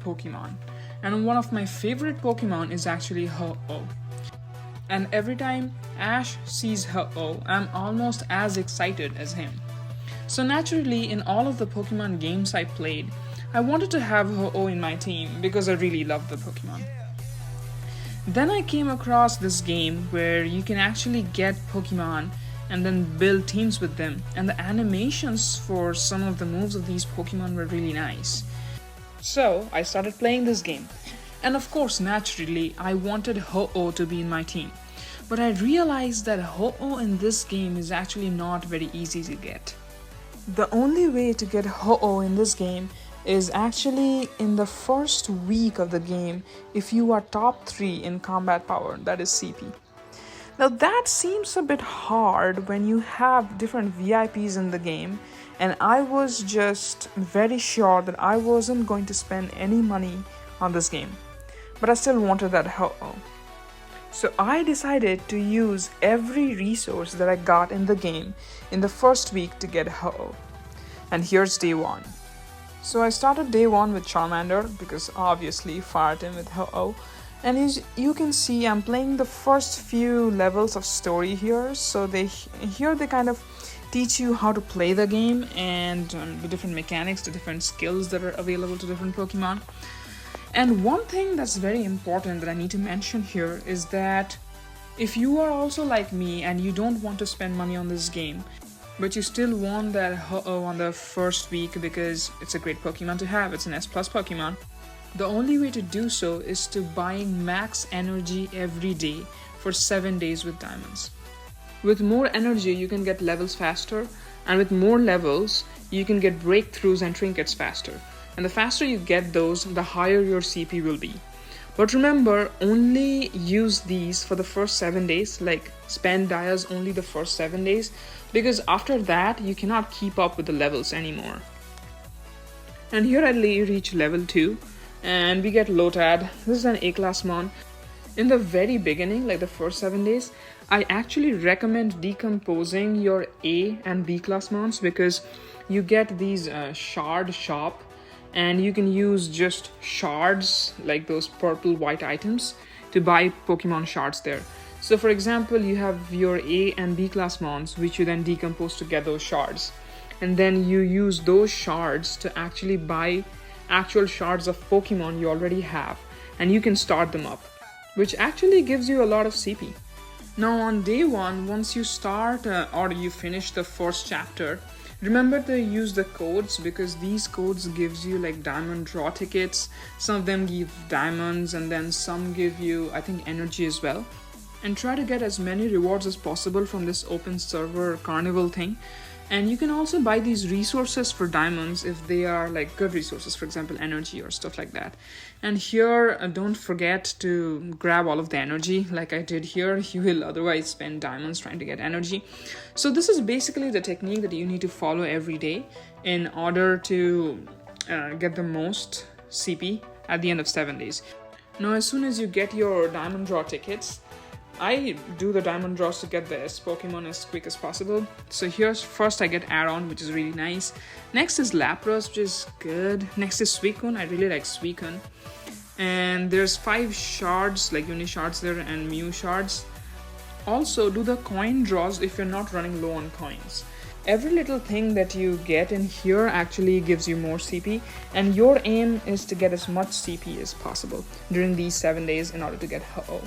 Pokemon, and one of my favorite Pokemon is actually HooH. And every time Ash sees HooH, I'm almost as excited as him. So naturally, in all of the Pokemon games I played, I wanted to have HooH in my team because I really love the Pokemon. Then I came across this game where you can actually get Pokemon and then build teams with them, and the animations for some of the moves of these Pokemon were really nice. So I started playing this game, and of course naturally I wanted HooH to be in my team. But I realized that HooH in this game is actually not very easy to get. The only way to get HooH in this game is actually in the first week of the game if you are top 3 in combat power, that is CP. Now that seems a bit hard when you have different VIPs in the game, and I was just very sure that I wasn't going to spend any money on this game, but I still wanted that HooH. So I decided to use every resource that I got in the game in the first week to get HooH. And here's day 1. So I started day 1 with Charmander because obviously fired him with HooH. And as you can see, I'm playing the first few levels of story here. So they kind of teach you how to play the game and the different mechanics, the different skills that are available to different Pokemon. And one thing that's very important that I need to mention here is that if you are also like me and you don't want to spend money on this game, but you still want that HooH on the first week because it's a great Pokemon to have, it's an S+ Pokemon, the only way to do so is to buying max energy every day for 7 days with diamonds. With more energy you can get levels faster, and with more levels you can get breakthroughs and trinkets faster. And the faster you get those, the higher your CP will be. But remember, only use these for the first 7 days, like spend Dias only the first 7 days, because after that you cannot keep up with the levels anymore. And here I reach level 2 and we get Lotad. This is an A-class mon. In the very beginning, like the first 7 days, I actually recommend decomposing your A and B class mons because you get these shard shop, and you can use just shards, like those purple white items, to buy Pokemon shards there. So for example, you have your A and B class mons, which you then decompose to get those shards, and then you use those shards to actually buy actual shards of Pokemon you already have, and you can start them up, which actually gives you a lot of CP. Now on day 1, once you start or you finish the first chapter, remember to use the codes because these codes gives you like diamond draw tickets. Some of them give diamonds and then some give you, I think, energy as well. And try to get as many rewards as possible from this open server carnival thing. And you can also buy these resources for diamonds if they are like good resources, for example energy or stuff like that. And here don't forget to grab all of the energy like I did here. You will otherwise spend diamonds trying to get energy. So this is basically the technique that you need to follow every day in order to get the most CP at the end of 7 days. Now as soon as you get your diamond draw tickets, I do the diamond draws to get the S Pokemon as quick as possible. So here's first I get Aron, which is really nice. Next is Lapras, which is good. Next is Suicune. I really like Suicune. And there's 5 shards, like Uni shards there, and Mew shards. Also do the coin draws if you're not running low on coins. Every little thing that you get in here actually gives you more CP, and your aim is to get as much CP as possible during these 7 days in order to get HooH.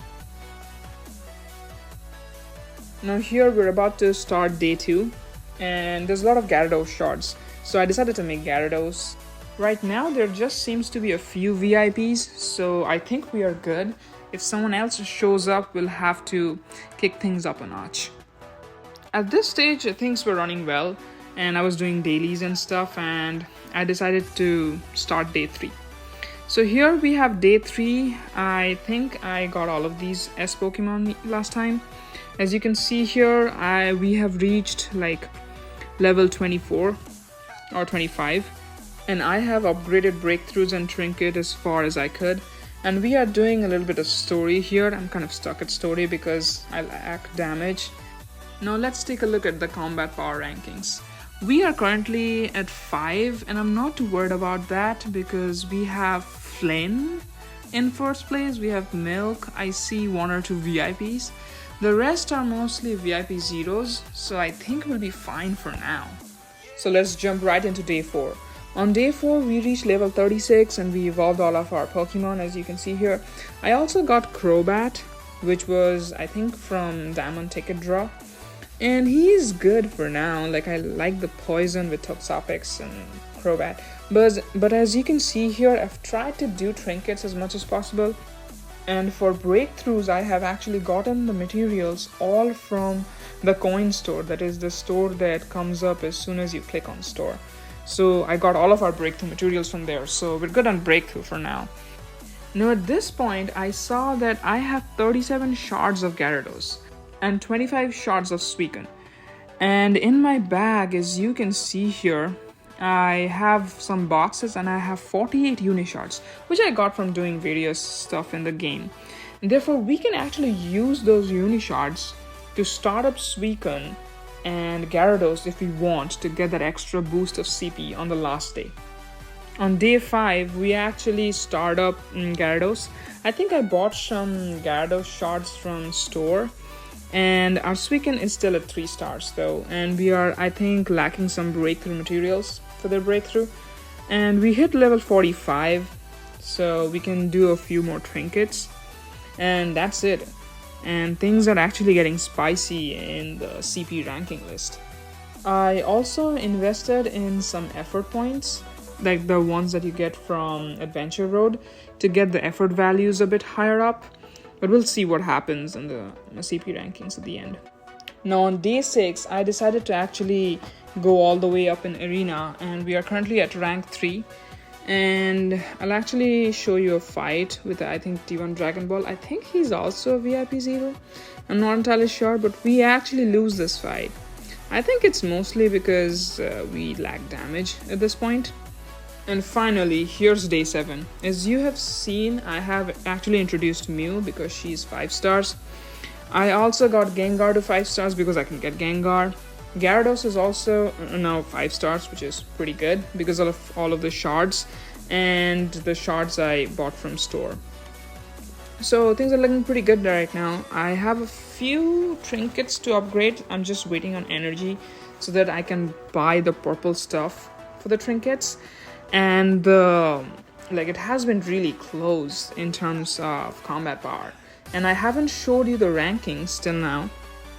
Now here we're about to start day 2, and there's a lot of Gyarados shards, so I decided to make Gyarados. Right now there just seems to be a few VIPs, so I think we are good. If someone else shows up, we'll have to kick things up a notch. At this stage things were running well, and I was doing dailies and stuff, and I decided to start day 3. So here we have day 3. I think I got all of these S Pokemon last time. As you can see here, we have reached like level 24 or 25, and I have upgraded breakthroughs and trinket as far as I could, and we are doing a little bit of story here. I'm kind of stuck at story because I lack damage. Now let's take a look at the combat power rankings. We are currently at 5, and I'm not too worried about that because we have Flynn in first place, we have Milk, I see 1 or 2 VIPs. The rest are mostly VIP zeros, so I think we'll be fine for now. So let's jump right into day 4. On day 4, we reached level 36 and we evolved all of our Pokemon, as you can see here. I also got Crobat, which was, I think, from Diamond Ticket Draw. And he's good for now. Like, I like the poison with Toxapex and Crobat. But as you can see here, I've tried to do trinkets as much as possible. And for breakthroughs, I have actually gotten the materials all from the coin store. That is the store that comes up as soon as you click on store. So I got all of our breakthrough materials from there. So we're good on breakthrough for now. Now at this point, I saw that I have 37 shards of Gyarados and 25 shards of Suicune. And in my bag, as you can see here, I have some boxes and I have 48 Unishards, which I got from doing various stuff in the game. And therefore, we can actually use those Unishards to start up Suicune and Gyarados if we want to get that extra boost of CP on the last day. On day 5, we actually start up Gyarados. I think I bought some Gyarados shards from store. And our Suicune is still at 3 stars though. And we are, I think, lacking some breakthrough materials for the breakthrough. And we hit level 45. So we can do a few more trinkets. And that's it. And things are actually getting spicy in the CP ranking list. I also invested in some effort points, like the ones that you get from Adventure Road, to get the effort values a bit higher up. But we'll see what happens in the CP rankings at the end. Now on day 6, I decided to actually go all the way up in Arena, and we are currently at rank 3. And I'll actually show you a fight with, I think, T1 Dragon Ball. I think he's also a VIP 0. I'm not entirely sure, but we actually lose this fight. I think it's mostly because we lack damage at this point. And finally, here's day 7. As you have seen, I have actually introduced Mew because she's 5 stars. I also got Gengar to 5 stars because I can get Gengar. Gyarados is also now 5 stars, which is pretty good because of all of the shards and the shards I bought from store. So things are looking pretty good right now. I have a few trinkets to upgrade. I'm just waiting on energy so that I can buy the purple stuff for the trinkets. And it has been really close in terms of combat power. And I haven't showed you the rankings till now,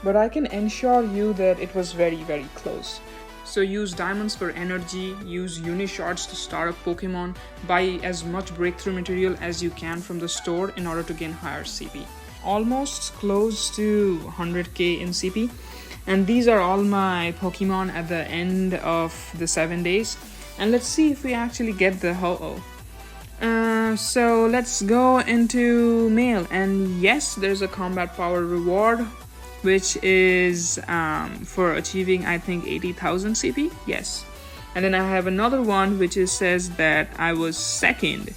but I can ensure you that it was very, very close. So use diamonds for energy, use Unishards to start up Pokemon, buy as much breakthrough material as you can from the store in order to gain higher CP. Almost close to 100k in CP. And these are all my Pokemon at the end of the 7 days. And let's see if we actually get the HooH. So let's go into mail. And yes, there's a combat power reward, which is for achieving, I think, 80,000 CP. Yes. And then I have another one which says that I was second.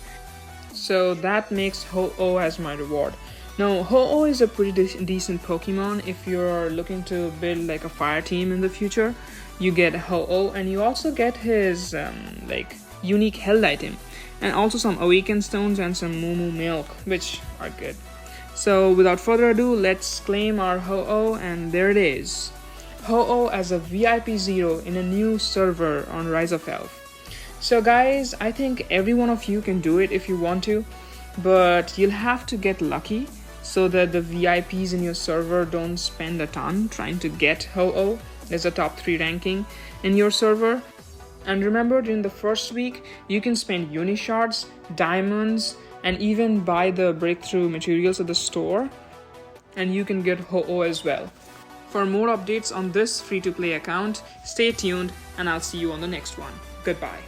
So that makes HooH as my reward. Now, HooH is a pretty decent Pokemon if you're looking to build like a fire team in the future. You get HooH, and you also get his unique held item, and also some awaken stones and some Moo milk, which are good. So without further ado, let's claim our HooH, and there it is. HooH as a VIP 0 in a new server on Rise of Elf. So guys, I think every one of you can do it if you want to, but you'll have to get lucky so that the VIPs in your server don't spend a ton trying to get HooH. There's a top 3 ranking in your server. And remember, during the first week, you can spend Unishards, diamonds, and even buy the breakthrough materials at the store. And you can get HooH as well. For more updates on this free-to-play account, stay tuned, and I'll see you on the next one. Goodbye.